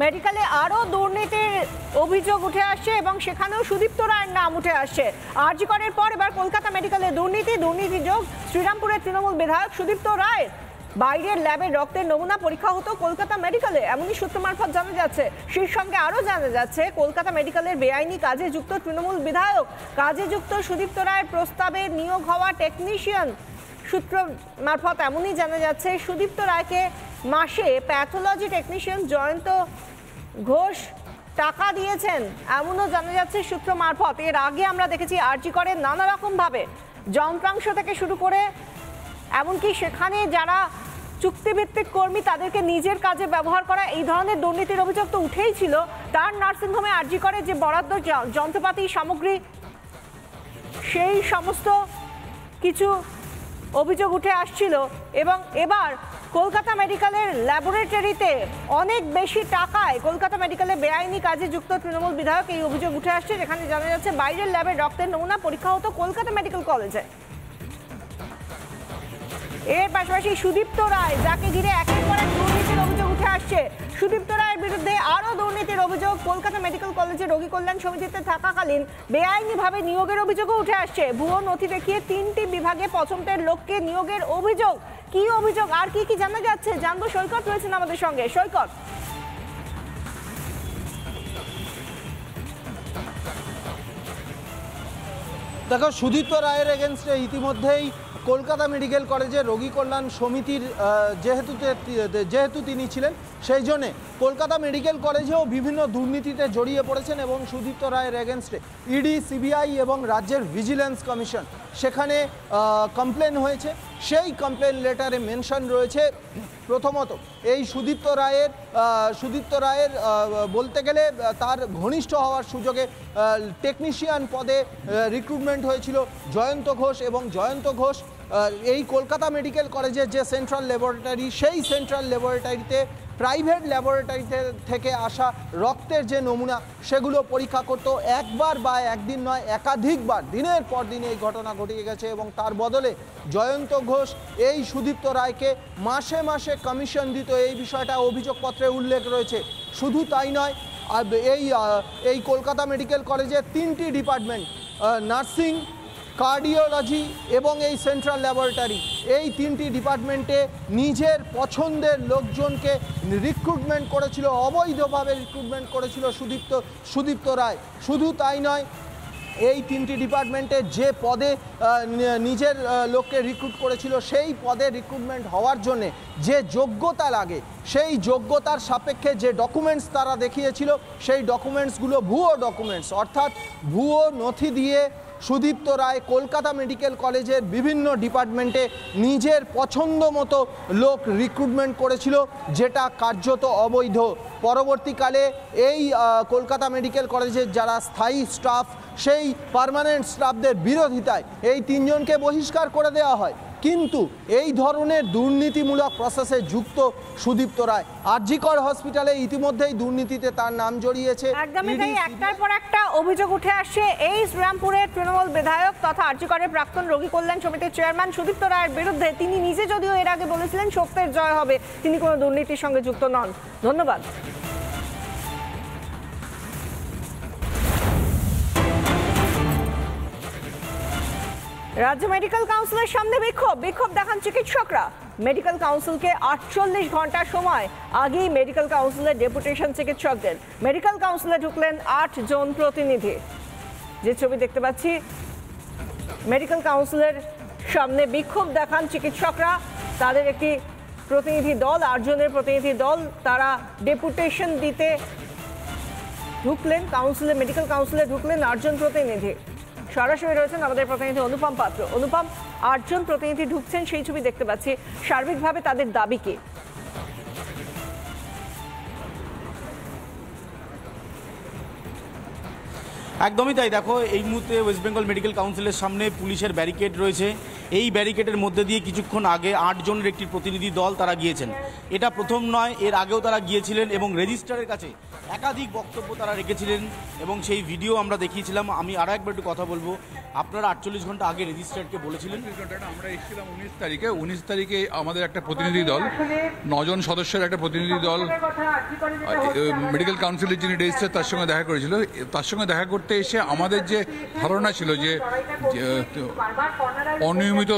মেডিকেলে আরও দুর্নীতির অভিযোগ উঠে আসছে এবং সেখানেও সুদীপ্ত রায়ের নাম উঠে আসছে। আরজি করের পর এবার কলকাতা মেডিকেলে দুর্নীতি যোগ শ্রীরামপুরের তৃণমূল বিধায়ক সুদীপ্ত রায়ের। বাইরের ল্যাবের রক্তের নমুনা পরীক্ষা হতো কলকাতা মেডিকেলে, এমনই সূত্র মারফত জানা যাচ্ছে। সেই সঙ্গে আরও জানা যাচ্ছে কলকাতা মেডিকেলের বেআইনি কাজে যুক্ত তৃণমূল বিধায়ক, কাজে যুক্ত সুদীপ্ত রায়ের প্রস্তাবে নিয়োগ হওয়া টেকনিশিয়ান। সূত্র মারফত এমনই জানা যাচ্ছে সুদীপ্ত রায়কে মাসে প্যাথোলজি টেকনিশিয়ান জয়ন্ত ঘোষ টাকা দিয়েছেন, এমনও জানা যাচ্ছে সূত্র মারফত। এর আগে আমরা দেখেছি আরজি করে নানা রকমভাবে যন্ত্রাংশ থেকে শুরু করে এমনকি সেখানে যারা চুক্তিভিত্তিক কর্মী তাদেরকে নিজের কাজে ব্যবহার করা, এই ধরনের দুর্নীতির অভিযোগ তো উঠেই ছিল। তার নার্সিংহোমে আরজি করে যে বরাদ্দ যন্ত্রপাতি সামগ্রী, সেই সমস্ত কিছু অভিযোগ উঠে আসছিল। এবং এবার কলকাতা মেডিকেলের ল্যাবরেটরিতে অনেক বেশি টাকায় কলকাতা মেডিকেলে বেআইনি কাজে যুক্ত তৃণমূল বিধায়ক, এই অভিযোগ উঠে আসছে। যেখানে জানা যাচ্ছে বাইরের ল্যাবের রক্তের নমুনা পরীক্ষা হতো কলকাতা মেডিকেল কলেজে। এর পাশাপাশি সুদীপ্ত রায়, যাকে ঘিরে একের পর এক দুর্নীতির অভিযোগ উঠে আসছে, সুদীপ্ত রায়ের বিরুদ্ধে আরও দুর্নীতির অভিযোগ। কলকাতা মেডিকেল কলেজে রোগী কল্যাণ সমিতিতে থাকাকালীন বেআইনিভাবে নিয়োগের অভিযোগও উঠে আসছে। ভুয়ো নথি দেখিয়ে 3টি বিভাগে পছন্দের লোককে নিয়োগের অভিযোগ। কি অভিযোগ আর কি কি জানা যাচ্ছে জানবো। সৈকত রয়েছেন আমাদের সঙ্গে। সৈকত, দেখো, সুদীপ্ত রায়ের এগেনস্টে ইতিমধ্যেই কলকাতা মেডিকেল কলেজে রোগী কল্যাণ সমিতির যেহেতু তিনি ছিলেন, সেই জন্যে কলকাতা মেডিকেল কলেজেও বিভিন্ন দুর্নীতিতে জড়িয়ে পড়েছেন এবং সুদীপ্ত রায়ের এগেনস্টে ইডি, সিবিআই এবং রাজ্যের ভিজিলেন্স কমিশন সেখানে কমপ্লেন হয়েছে। সেই কমপ্লেন লেটারে মেনশন রয়েছে প্রথমত এই সুদীপ্ত রায়ের বলতে গেলে তার ঘনিষ্ঠ হওয়ার সুযোগে টেকনিশিয়ান পদে রিক্রুটমেন্ট হয়েছিল জয়ন্ত ঘোষ, এবং জয়ন্ত ঘোষ এই কলকাতা মেডিকেল কলেজের যে সেন্ট্রাল ল্যাবরেটরি, সেই সেন্ট্রাল ল্যাবরেটরিতে প্রাইভেট ল্যাবরেটরিতে থেকে আসা রক্তের যে নমুনা সেগুলো পরীক্ষা করতো। একবার বা একদিন নয়, একাধিকবার দিনের পর দিন এই ঘটনা ঘটে গেছে এবং তার বদলে জয়ন্ত ঘোষ এই সুদীপ্ত রায়কে মাসে মাসে কমিশন দিত। এই বিষয়টা অভিযোগপত্রে উল্লেখ রয়েছে। শুধু তাই নয়, এই কলকাতা মেডিকেল কলেজের 3টি ডিপার্টমেন্ট, নার্সিং, কার্ডিওলজি এবং এই সেন্ট্রাল ল্যাবরেটরি, এই 3টি ডিপার্টমেন্টে নিজের পছন্দের লোকজনকে রিক্রুটমেন্ট করেছিল, অবৈধভাবে রিক্রুটমেন্ট করেছিল সুদীপ্ত রায়। শুধু তাই নয়, এই 3টি ডিপার্টমেন্টে যে পদে নিজের লোককে রিক্রুট করেছিল, সেই পদে রিক্রুটমেন্ট হওয়ার জন্যে যে যোগ্যতা লাগে, সেই যোগ্যতার সাপেক্ষে যে ডকুমেন্টস তারা দেখিয়েছিল, সেই ডকুমেন্টসগুলো ভুয়ো ডকুমেন্টস, অর্থাৎ ভুয়ো নথি দিয়ে সুদীপ্ত রায় কলকাতা মেডিকেল কলেজের বিভিন্ন ডিপার্টমেন্টে নিজের পছন্দ মতো লোক রিক্রুটমেন্ট করেছিল, যেটা কার্যত অবৈধ। পরবর্তীকালে এই কলকাতা মেডিকেল কলেজের যারা স্থায়ী স্টাফ, সেই পার্মানেন্ট স্টাফদের বিরোধিতায় এই 3 জনকে বহিষ্কার করে দেওয়া হয়। কিন্তু এই ধরনের দুর্নীতিমূলক প্রসেসে যুক্ত সুদীপ্ত রায় আরজি কর হসপিটালে ইতিমধ্যেই দুর্নীতিতে তার নাম জড়িয়েছে। একদমই তাই, একটার পর একটা অভিযোগ উঠে আসছে এই শ্রীরামপুরের তৃণমূল বিধায়ক তথা আরজি করের প্রাক্তন রোগী কল্যাণ সমিতির চেয়ারম্যান সুদীপ্ত রায়ের বিরুদ্ধে। তিনি নিজে যদিও এর আগে বলেছিলেন সত্যের জয় হবে, তিনি কোনো দুর্নীতির সঙ্গে যুক্ত নন। ধন্যবাদ। রাজ্য মেডিকেল কাউন্সিলের সামনে বিক্ষোভ দেখান চিকিৎসকরা। মেডিকেল কাউন্সিলকে 48 ঘন্টা সময়, আগেই মেডিকেল কাউন্সিলের ডেপুটেশন চিকিৎসকদের। মেডিকেল কাউন্সিলে ঢুকলেন 8 জন প্রতিনিধি। যে ছবি দেখতে পাচ্ছি, মেডিকেল কাউন্সিলের সামনে বিক্ষোভ দেখান চিকিৎসকরা। তাদের একটি প্রতিনিধি দল, 8 জনের প্রতিনিধি দল, তারা ডেপুটেশন দিতে ঢুকলেন কাউন্সিলে, মেডিকেল কাউন্সিলে ঢুকলেন 8 জন প্রতিনিধি। সরাসরি রয়েছেন আমাদের প্রতিনিধি অনুপম পাত্র। অনুপম, 8 জন প্রতিনিধি ঢুকছেন, সেই ছবি দেখতে পাচ্ছি। সার্বিকভাবে তাদের দাবি কি? একদমই তাই। দেখো, এই মুহূর্তে ওয়েস্ট বেঙ্গল মেডিকেল কাউন্সিলের সামনে পুলিশের ব্যারিকেড রয়েছে এই ব্যারিকেডের মধ্যে দিয়ে কিছুক্ষণ আগে 8 জনের একটি প্রতিনিধি দল তারা গিয়েছেন। এটা প্রথম নয়, এর আগেও তারা গিয়েছিলেন এবং রেজিস্ট্রারের কাছে একাধিক বক্তব্য তারা রেখেছিলেন এবং সেই ভিডিও আমরা দেখিয়েছিলাম। আমি আরও একবার একটু কথা বলবো, আপনারা 48 ঘন্টা আগে রেজিস্ট্রারকে বলেছিলেন। আমরা এসেছিলাম 19 তারিখে আমাদের একটা প্রতিনিধি দল, 9 জন সদস্যের একটা প্রতিনিধি দল মেডিকেল কাউন্সিলের যিনি রেজিস্ট্রার তার সঙ্গে দেখা করেছিল। তার সঙ্গে দেখা করতে এসে আমাদের যে ধারণা ছিল যে অনিয়মিত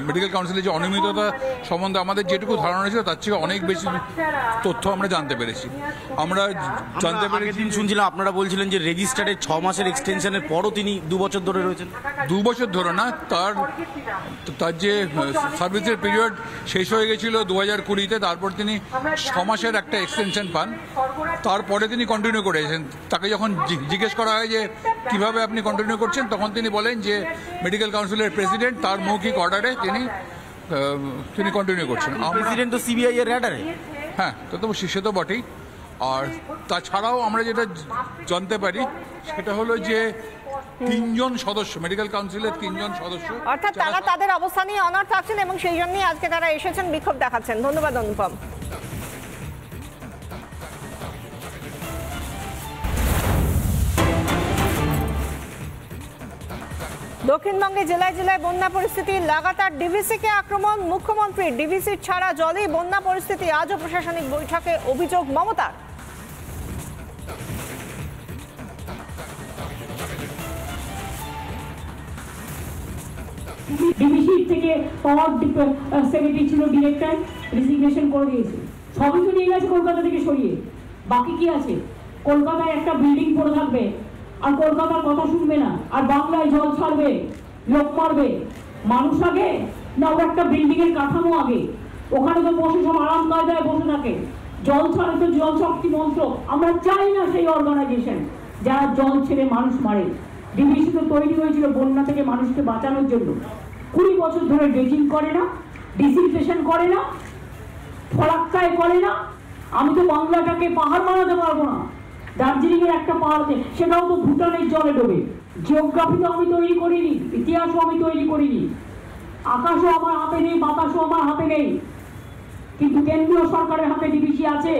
মেডিকেল কাউন্সিলের যে অনিয়মিততা সম্বন্ধে আমাদের যেটুকু ধারণা ছিল তার থেকে অনেক বেশি তথ্য আমরা জানতে পেরেছি। আমরা জানতে পেরেছি, শুনছিলাম আপনারা বলছিলেন যে রেজিস্ট্রারের 6 মাসের এক্সটেনশনের পরও তিনি 2 বছর ধরে রয়েছেন। 2 বছর ধরে না, তার যে সার্ভিসের পিরিয়ড শেষ হয়ে গেছিল 2020-তে, তারপর তিনি 6 মাসের একটা এক্সটেনশন পান। তারপরে তিনি কন্টিনিউ করেছেন। তাকে যখন জিজ্ঞেস করা হয় যে কিভাবে আপনি কন্টিনিউ করছেন, তখন তিনি বলেন যে মেডিকেল কাউন্সিলের প্রেসিডেন্ট তার মৌখিক অর্ডারে তিনি কন্টিনিউ করছেন। প্রেসিডেন্ট তো সিবিআই এর অর্ডারে। হ্যাঁ, তো সে তো বটেই। আর তাছাড়াও আমরা যেটা জানতে পারি সেটা হলো যে 3 জন সদস্য, মেডিকেল কাউন্সিলের 3 জন সদস্য, অর্থাৎ তারা তাদের অবস্থান নিয়ে অনড় থাকছেন এবং সেই জন্যই আজকে তারা এসেছেন, বিক্ষোভ দেখাচ্ছেন। ধন্যবাদ অনুপম। দক্ষিণবঙ্গে জেলায় জেলায় বন্যা পরিস্থিতি লাগাতার। ডিভিসিকে আক্রমণ মুখ্যমন্ত্রী। ডিভিসির ছাড়া জলেই বন্যা পরিস্থিতি। আজও প্রশাসনিক বৈঠকে অভিযোগ মমতার। ডিভিসি থেকে পাওয়ার সেক্রেটারি ছিল, ডিরেক্টর রিজিগনেশন করে দিয়েছে। সবই তো নিয়ে গেছে কলকাতা থেকে সরিয়ে। বাকি কি আছে? কলকাতায় একটা বিল্ডিং পড়ে থাকবে আর কলকাতার কথা শুনবে না, আর বাংলায় জল ছাড়বে, লোক মারবে। মানুষ আগে না ওর একটা বিল্ডিং এর কাঠামো আগে? ওখানে তো বসে সব আরাম কায়দায় বসে থাকে। জল ছাড়ে তো জল শক্তি মন্ত্র। আমরা চাই না সেই অর্গানাইজেশন যারা জল ছেড়ে মানুষ মারে। ডিভিসি তো তৈরি হয়েছিল বন্যা থেকে মানুষকে বাঁচানোর জন্য। 20 বছর ধরে ড্রেজিং করে না, ডিসইনফেকশন করে না, ফরাক্কায় করে না। আমি তো বাংলাটাকে পাহাড় বানাতে পারবো না। দার্জিলিং এর একটা পাহাড়ে, সেটাও তো ভুটানের জলে ডোবে। জিওগ্রাফি তো আমি তৈরি করিনি, ইতিহাসও আমি তৈরি করিনি। আকাশও আমার হাতে নেই, বাতাসও আমার হাতে নেই, কিন্তু কেন্দ্রীয় সরকারের হাতে ডিভিসি আছে।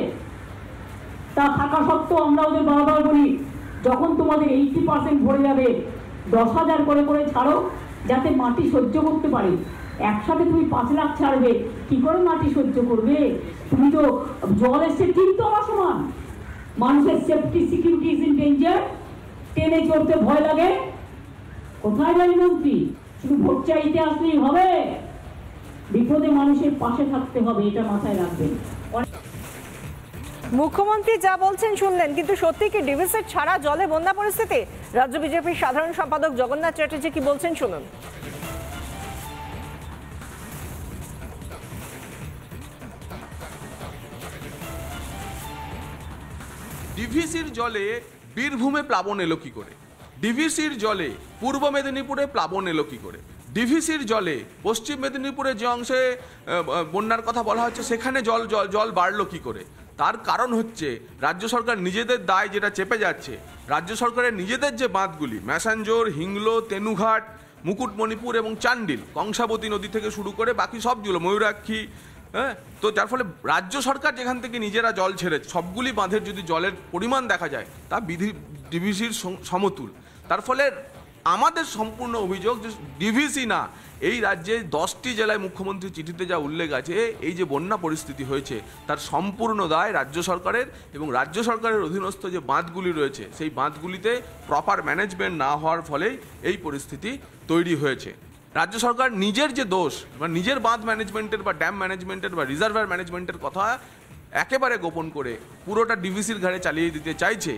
তা থাকা সত্ত্বেও আমরা ওদের বারবার বলি, যখন তোমাদের 80% ভরে যাবে 10,000 করে করে ছাড়ো, যাতে মাটি সহ্য করতে পারে। একসাথে তুমি 5 লাখ ছাড়বে, কি করে মাটি সহ্য করবে? তুমি তো জল এসছে ঠিক তো আমার সমান। মানুষের safety security is in danger. ট্রেনে চড়তে ভয় লাগে। কোথায় যাই মন্ত্রী? শুধু ভোট চাইতে আসলেই হবে? বিপদে মানুষের পাশে থাকতে হবে, এটা মাথায় রাখবেন। মুখ্যমন্ত্রী যা বলছেন শুনলেন, কিন্তু সত্যি কি ডিভিসির ছাড়া জলে বন্যা পরিস্থিতি? রাজ্য বিজেপির সাধারণ সম্পাদক জগন্নাথ চ্যাটার্জি কি বলছেন শুনুন। ডিভিসির জলে বীরভূমে প্লাবন এলো কি করে? ডিভিসির জলে পূর্ব মেদিনীপুরে প্লাবন এলো কি করে? ডিভিসির জলে পশ্চিম মেদিনীপুরে যে অংশে বন্যার কথা বলা হচ্ছে সেখানে জল বাড়লো কি করে? তার কারণ হচ্ছে রাজ্য সরকার নিজেদের দায় যেটা চেপে যাচ্ছে। রাজ্য সরকারের নিজেদের যে বাঁধগুলি, ম্যাসাঞ্জোর, হিংলো, তেনুঘাট, মুকুটমণিপুর এবং চান্ডিল, কংসাবতী নদী থেকে শুরু করে বাকি সবগুলো, ময়ূরাক্ষী, হ্যাঁ, তো যার ফলে রাজ্য সরকার যেখান থেকে নিজেরা জল ছেড়েছে, সবগুলি বাঁধের যদি জলের পরিমাণ দেখা যায় তা ডিভিসির সমতুল। তার ফলে আমাদের সম্পূর্ণ অভিযোগ যে ডিভিসি না, এই রাজ্যে 10টি জেলায় মুখ্যমন্ত্রীর চিঠিতে যা উল্লেখ আছে, এই যে বন্যা পরিস্থিতি হয়েছে তার সম্পূর্ণ দায় রাজ্য সরকারের, এবং রাজ্য সরকারের অধীনস্থ যে বাঁধগুলি রয়েছে সেই বাঁধগুলিতে প্রপার ম্যানেজমেন্ট না হওয়ার ফলেই এই পরিস্থিতি তৈরি হয়েছে। রাজ্য সরকার নিজের যে দোষ বা নিজের বাঁধ ম্যানেজমেন্টের বা ড্যাম ম্যানেজমেন্টের বা রিজার্ভার ম্যানেজমেন্টের কথা একেবারে গোপন করে পুরোটা ডিভিসির ঘাড়ে চালিয়ে দিতে চাইছে,